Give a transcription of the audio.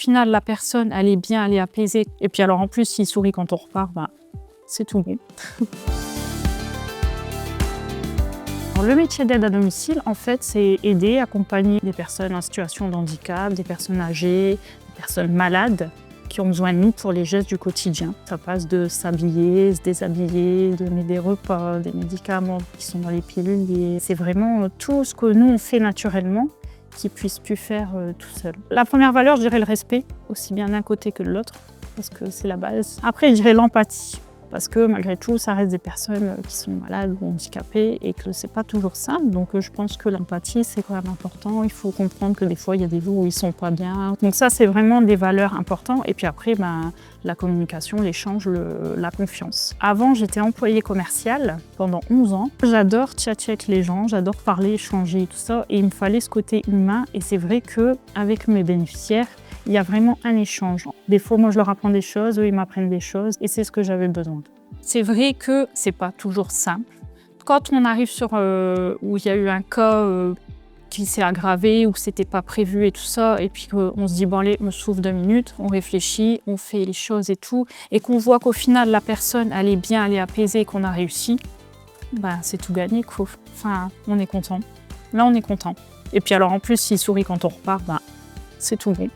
final, la personne, elle est bien, elle est apaisée. Et puis alors, en plus, s'il sourit quand on repart, c'est tout bon. Alors, le métier d'aide à domicile, en fait, c'est aider, accompagner des personnes en situation de handicap, des personnes âgées, des personnes malades qui ont besoin de nous pour les gestes du quotidien. Ça passe de s'habiller, se déshabiller, donner des repas, des médicaments qui sont dans les pilules. C'est vraiment tout ce que nous, on fait naturellement, qu'ils ne puissent plus faire tout seul. La première valeur, je dirais le respect, aussi bien d'un côté que de l'autre, parce que c'est la base. Après, je dirais l'empathie, parce que malgré tout, ça reste des personnes qui sont malades ou handicapées et que c'est pas toujours simple. Donc je pense que l'empathie, c'est quand même important. Il faut comprendre que des fois, il y a des jours où ils sont pas bien. Donc ça, c'est vraiment des valeurs importantes. Et puis après, la communication, l'échange, la confiance. Avant, j'étais employée commerciale pendant 11 ans. J'adore tchatcher avec les gens, j'adore parler, échanger, tout ça. Et il me fallait ce côté humain. Et c'est vrai qu'avec mes bénéficiaires, il y a vraiment un échange. Des fois, moi, je leur apprends des choses, eux, ils m'apprennent des choses. Et c'est ce que j'avais besoin. C'est vrai que c'est pas toujours simple. Quand on arrive sur où il y a eu un cas qui s'est aggravé, où c'était pas prévu et tout ça, et puis on se dit, bon allez, on souffle 2 minutes, on réfléchit, on fait les choses et tout, et qu'on voit qu'au final, la personne, elle est bien, elle est apaisée, qu'on a réussi, c'est tout gagné, quoi. Enfin, on est content. Là, on est content. Et puis alors, en plus, s'il sourit quand on repart, c'est tout bon.